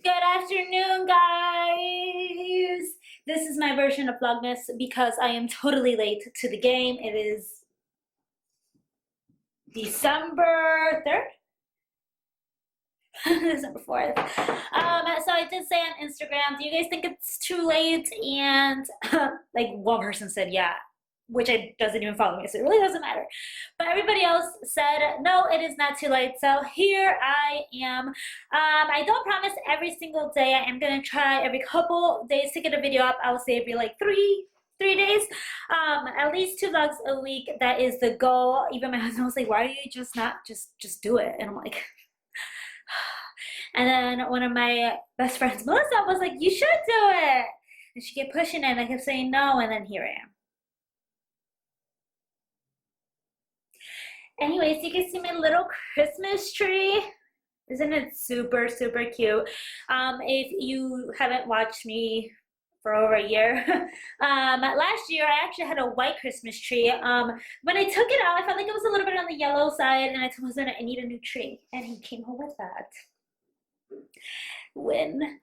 Good afternoon, guys! This is my version of Vlogmas because I am totally late to the game. It is December 3rd? December 4th. So I did say on Instagram, do you guys think it's too late? And like one person said, yeah, which doesn't even follow me, so it really doesn't matter. But everybody else said, no, it is not too late. So here I am. I don't promise every single day. I am gonna try every couple days to get a video up. I will say every like three days, at least 2 vlogs a week. That is the goal. Even my husband was like, why are you just not just do it? And I'm like, and then one of my best friends, Melissa, was like, you should do it. And she kept pushing it, and I kept saying no, and then here I am. Anyways, you can see my little Christmas tree. Isn't it super, super cute? If you haven't watched me for over a year, last year I actually had a white Christmas tree. When I took it out, I felt like it was a little bit on the yellow side, and I told my husband I need a new tree, and he came home with that. When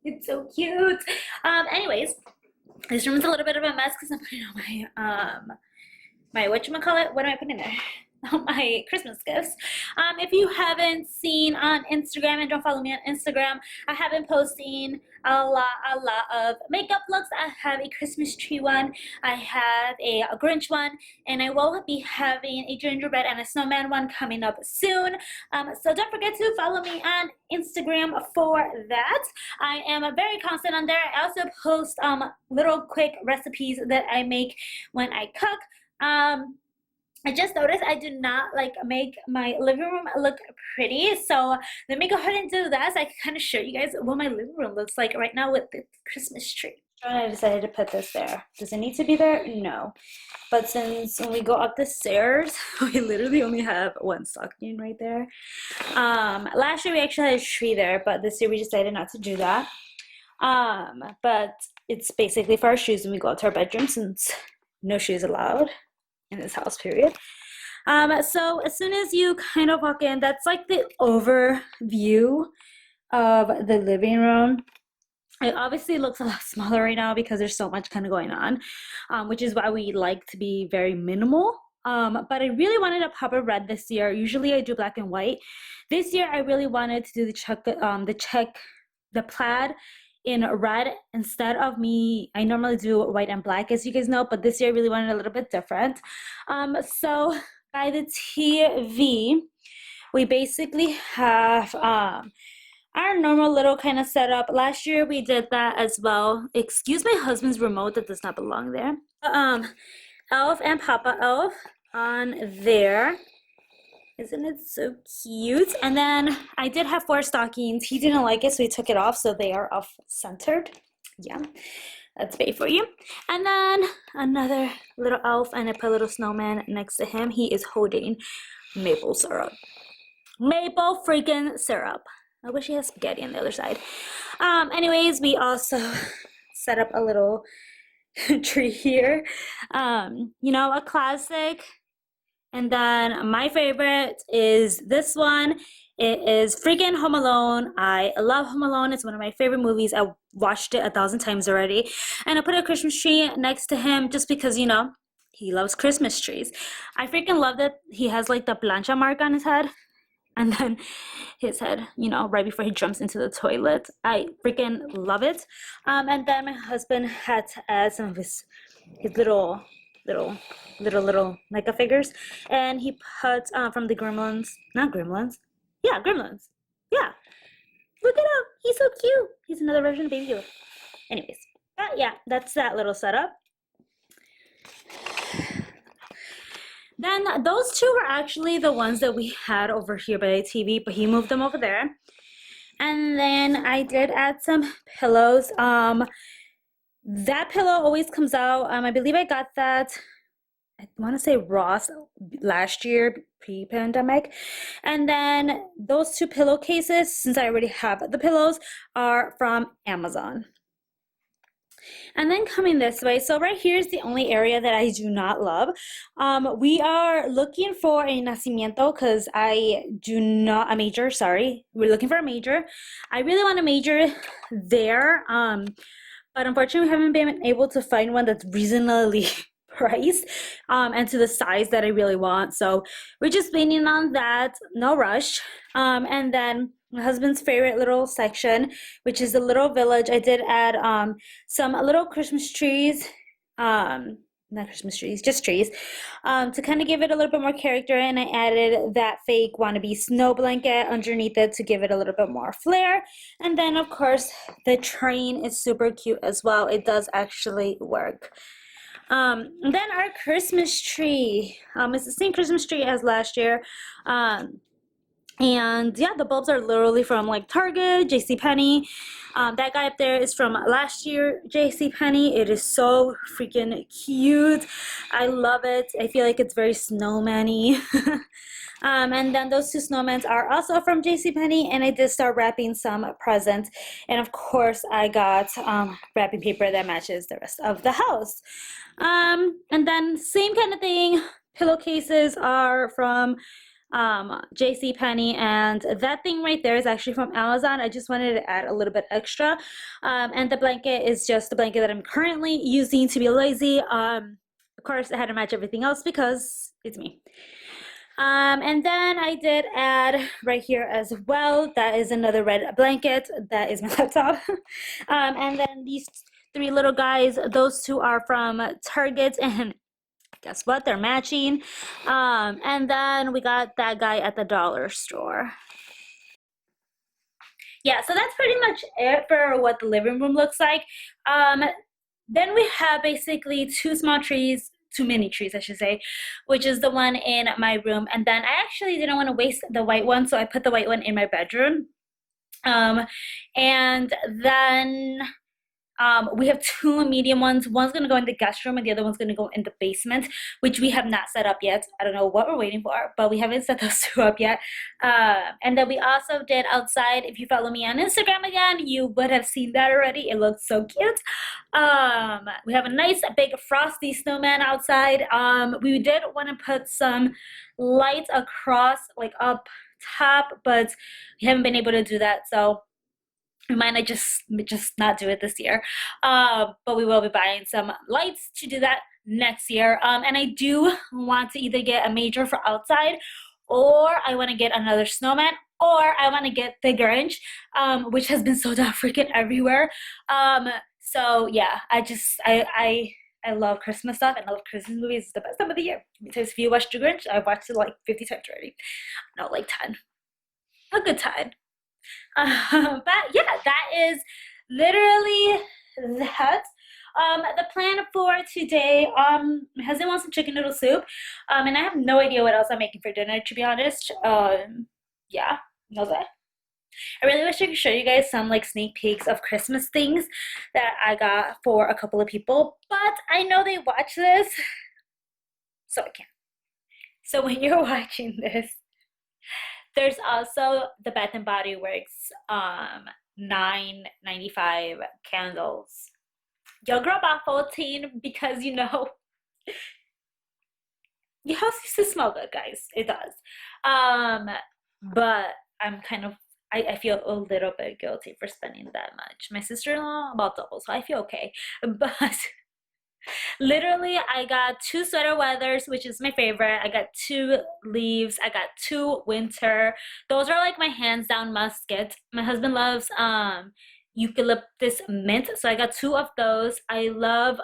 it's so cute. Anyways, this room is a little bit of a mess because I'm putting on my whatchamacallit, what am I putting in there? My Christmas gifts. If you haven't seen on Instagram and don't follow me on Instagram, I have been posting a lot of makeup looks. I have a Christmas tree one, I have a Grinch one, and I will be having a gingerbread and a snowman one coming up soon. So don't forget to follow me on Instagram for that. I am very constant on there. I also post little quick recipes that I make when I cook. I just noticed I do not like make my living room look pretty, so let me go ahead and do that so I can kind of show you guys what my living room looks like right now with the Christmas tree. I decided to put this there. Does it need to be there? No. But since when we go up the stairs, we literally only have one stocking right there. Last year we actually had a tree there, but this year we decided not to do that. But it's basically for our shoes when we go out to our bedroom, since no shoes allowed in this house, period. So as soon as you kind of walk in, that's like the overview of the living room. It obviously looks a lot smaller right now because there's so much kind of going on, which is why we like to be very minimal. But I really wanted a pop of red this year. Usually I do black and white. This year I really wanted to do the plaid in red instead of me. I normally do white and black, as you guys know, but this year I really wanted a little bit different. So by the TV, we basically have our normal little kind of setup. Last year we did that as well. Excuse my husband's remote, that does not belong there. Elf and Papa Elf on there. Isn't it so cute? And then I did have 4 stockings. He didn't like it, so he took it off, so they are off-centered. Yeah, that's bae for you. And then another little elf, and I put a little snowman next to him. He is holding maple syrup. Maple freaking syrup. I wish he had spaghetti on the other side. Anyways, we also set up a little tree here. You know, a classic. And then my favorite is this one. It is freaking Home Alone. I love Home Alone. It's one of my favorite movies. I watched it 1,000 times already. And I put a Christmas tree next to him just because, you know, he loves Christmas trees. I freaking love that he has like the plancha mark on his head. And then his head, you know, right before he jumps into the toilet. I freaking love it. And then my husband had to add some of his little NECA figures, and he put from the Gremlins, Gremlins, yeah, look at him, he's so cute, he's another version of Baby Yoda. Anyways, but yeah, that's that little setup. Then those 2 were actually the ones that we had over here by the TV, but he moved them over there. And then I did add some pillows. That pillow always comes out. I believe I got that, I want to say Ross last year, pre-pandemic. And then those 2 pillowcases, since I already have the pillows, are from Amazon. And then coming this way, so right here is the only area that I do not love. We are looking for a nacimiento because I do not, a major, sorry. We're looking for a major. I really want a major there, but unfortunately we haven't been able to find one that's reasonably priced and to the size that I really want. So we're just waiting on that, no rush. And then my husband's favorite little section, which is the little village. I did add some little Christmas trees, not Christmas trees, just trees, to kind of give it a little bit more character. And I added that fake wannabe snow blanket underneath it to give it a little bit more flair. And then of course the train is super cute as well. It does actually work. Then our Christmas tree, it's the same Christmas tree as last year. And yeah, the bulbs are literally from like Target, JCPenney. That guy up there is from last year, JCPenney. It is so freaking cute. I love it. I feel like it's very snowman-y. And then those two snowmen are also from JCPenney, and I did start wrapping some presents. And of course, I got wrapping paper that matches the rest of the house. And then same kind of thing. Pillowcases are from JCPenney, and that thing right there is actually from Amazon. I just wanted to add a little bit extra. And the blanket is just the blanket that I'm currently using to be lazy. Of course, I had to match everything else because it's me. And then I did add right here as well, that is another red blanket, that is my laptop. And then these three little guys, those two are from Target, and guess what, they're matching. And then we got that guy at the dollar store. Yeah, so that's pretty much it for what the living room looks like. Then we have basically two small trees, two mini trees I should say, which is the one in my room. And then I actually didn't want to waste the white one, so I put the white one in my bedroom. And then we have two medium ones. One's going to go in the guest room and the other one's going to go in the basement, which we have not set up yet. I don't know what we're waiting for, but we haven't set those two up yet. And then we also did outside. If you follow me on Instagram again, you would have seen that already. It looks so cute. We have a nice big frosty snowman outside. We did want to put some lights across, like up top, but we haven't been able to do that. So we might not just not do it this year, but we will be buying some lights to do that next year. And I do want to either get a major for outside, or I want to get another snowman, or I want to get the Grinch, which has been sold out freaking everywhere. So yeah, I love Christmas stuff, and I love Christmas movies. It's the best time of the year. Because if you watched the Grinch, I've watched it like 50 times already. No, like 10. A good time. But yeah, that is literally that. The plan for today, my husband wants some chicken noodle soup, and I have no idea what else I'm making for dinner, to be honest. Yeah, no that. I really wish I could show you guys some like sneak peeks of Christmas things that I got for a couple of people, but I know they watch this, so I can't. So when you're watching this, there's also the Bath and Body Works $9.95 candles. Your girl bought 14 because, you know, your house used to smell good, guys. It does. But I'm kind of, I feel a little bit guilty for spending that much. My sister-in-law about double, so I feel okay. But literally, I got two sweater weathers, which is my favorite. I got two leaves. I got two winter. Those are like my hands down must get. My husband loves eucalyptus mint, so I got two of those. I love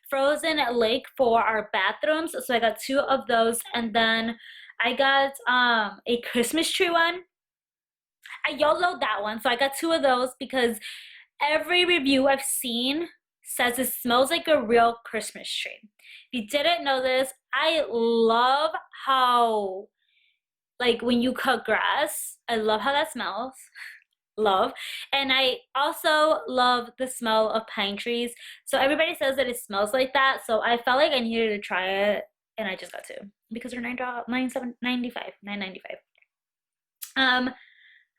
frozen lake for our bathrooms, so I got two of those. And then I got a Christmas tree one. I YOLO'd that one, so I got two of those because every review I've seen says it smells like a real Christmas tree. If you didn't know this, I love how, like, when you cut grass, I love how that smells. Love. And I also love the smell of pine trees. So everybody says that it smells like that, so I felt like I needed to try it, and I just got to because they're $9.95.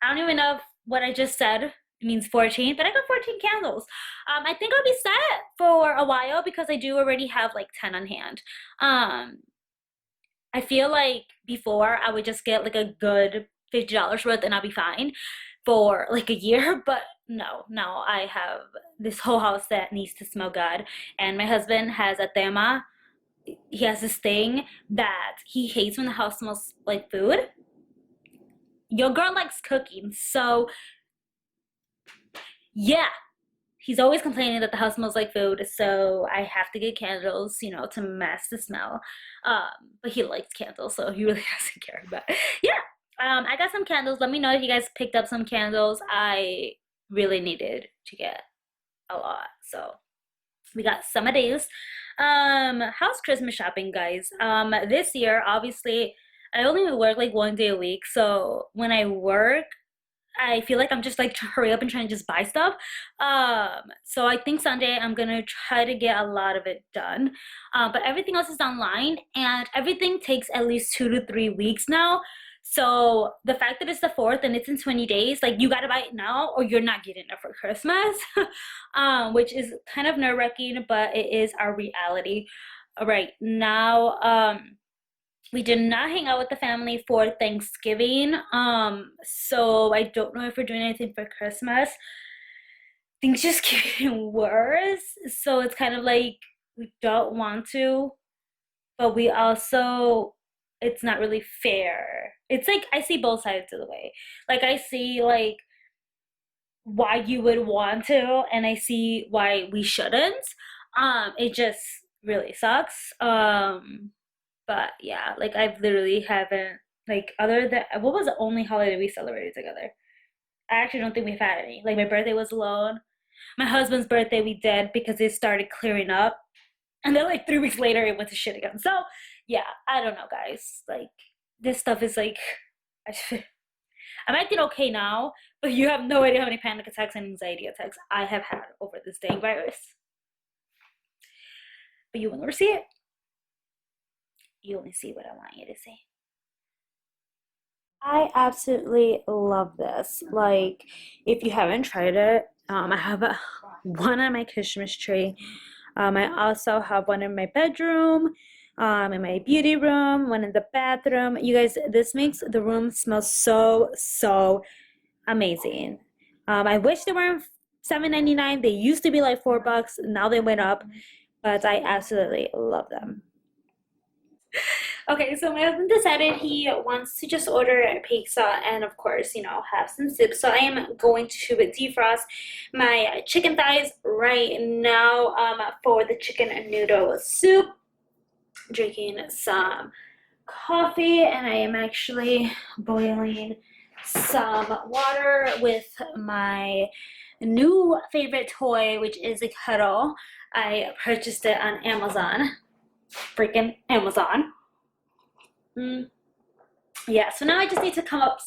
I don't even know if what I just said means 14, but I got 14 candles. I think I'll be set for a while because I do already have like 10 on hand. I feel like before I would just get like a good $50 worth and I'll be fine for like a year, but no, I have this whole house that needs to smell good. And my husband has a tema. He has this thing that he hates when the house smells like food. Your girl likes cooking, so yeah, he's always complaining that the house smells like food, so I have to get candles, you know, to mask the smell. But he likes candles, so he really doesn't care. But yeah, I got some candles. Let me know if you guys picked up some candles. I really needed to get a lot, so we got some of these. How's Christmas shopping, guys? This year, obviously, I only work like 1 day a week, so when I work, I feel like I'm just like to hurry up and try and just buy stuff. So I think Sunday I'm gonna try to get a lot of it done. But everything else is online and everything takes at least 2 to 3 weeks now. So the fact that it's the 4th and it's in 20 days, like you gotta buy it now or you're not getting it for Christmas. Which is kind of nerve-wracking, but it is our reality right now. We did not hang out with the family for Thanksgiving. So I don't know if we're doing anything for Christmas. Things just keep getting worse. So it's kind of like we don't want to, but we also, it's not really fair. It's like I see both sides of the way. Like I see like why you would want to, and I see why we shouldn't. It just really sucks. But yeah, like I've literally haven't, like, other than what was the only holiday we celebrated together? I actually don't think we've had any. Like my birthday was alone. My husband's birthday we did because it started clearing up. And then like 3 weeks later it went to shit again. So yeah, I don't know, guys. Like this stuff is like I'm acting okay now, but you have no idea how many panic attacks and anxiety attacks I have had over this dang virus. But you will never see it. You only see what I want you to see. I absolutely love this. Like, if you haven't tried it, I have one on my Christmas tree. I also have one in my bedroom, in my beauty room, one in the bathroom. You guys, this makes the room smell so amazing. I wish they weren't $7.99. They used to be like $4. Now they went up, but I absolutely love them. Okay, so my husband decided he wants to just order a pizza and of course, you know, have some soup. So I am going to defrost my chicken thighs right now for the chicken noodle soup. Drinking some coffee and I am actually boiling some water with my new favorite toy, which is a kettle. I purchased it on Amazon. Freaking Amazon. Yeah, so now I just need to cut up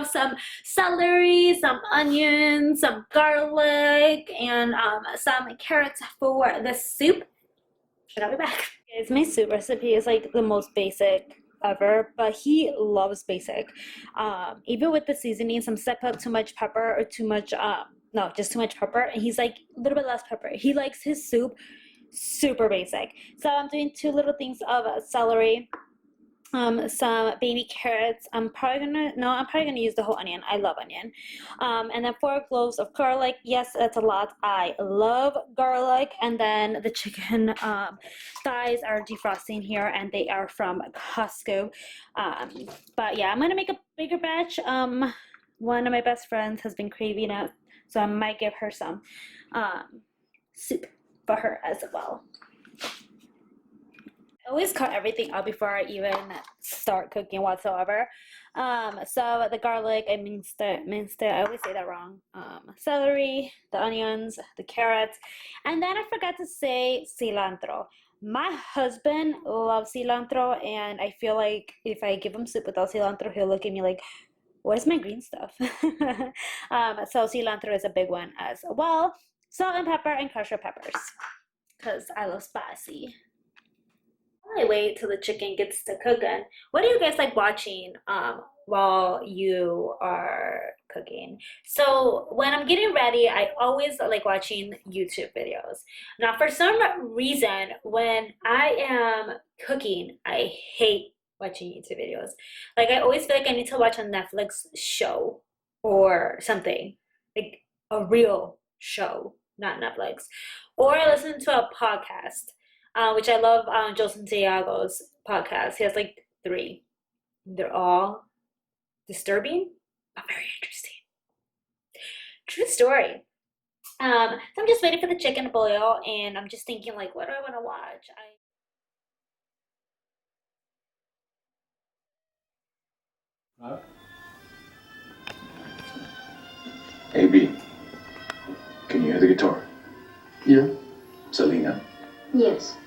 some celery, some onions, some garlic, and some carrots for the soup. And I'll be back. Guys, my soup recipe is like the most basic ever, but he loves basic. Even with the seasoning, some step up too much pepper or too much no, just too much pepper, and he's like a little bit less pepper. He likes his soup super basic. So I'm doing 2 little things of celery, some baby carrots. I'm probably gonna use the whole onion. I love onion. And then 4 cloves of garlic. Yes, that's a lot. I love garlic. And then the chicken thighs are defrosting here, and they are from Costco. But yeah, I'm gonna make a bigger batch. One of my best friends has been craving it, so I might give her some soup for her as well. I always cut everything out before I even start cooking whatsoever. So the garlic, I minced it. I always say that wrong. Celery, the onions, the carrots, and then I forgot to say cilantro. My husband loves cilantro, and I feel like if I give him soup without cilantro, he'll look at me like, where's my green stuff? So cilantro is a big one as well. Salt and pepper and crushed red peppers, because I love spicy. I wait till the chicken gets to cooking. What do you guys like watching while you are cooking? So when I'm getting ready, I always like watching YouTube videos. Now, for some reason, when I am cooking, I hate watching YouTube videos. Like I always feel like I need to watch a Netflix show or something, like a real show, not Netflix. Or I listen to a podcast, which I love, Joe Santiago's podcast. He has like three. They're all disturbing, but very interesting. True story. So I'm just waiting for the chicken to boil, and I'm just thinking like, what do I want to watch? Right. Hey B, can you hear the guitar? Yeah. Selena? Yes.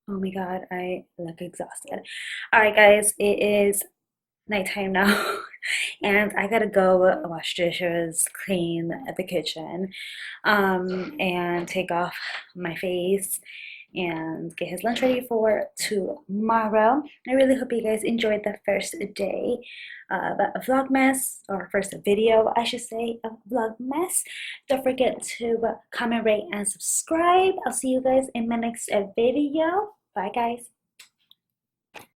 Oh my God, I look exhausted. All right, guys, it is nighttime now, and I gotta go wash dishes, clean the kitchen, and take off my face and get his lunch ready for tomorrow. I really hope you guys enjoyed the first day of Vlogmas, or first video, I should say, of Vlogmas. Don't forget to comment, rate, and subscribe. I'll see you guys in my next video. Bye, guys.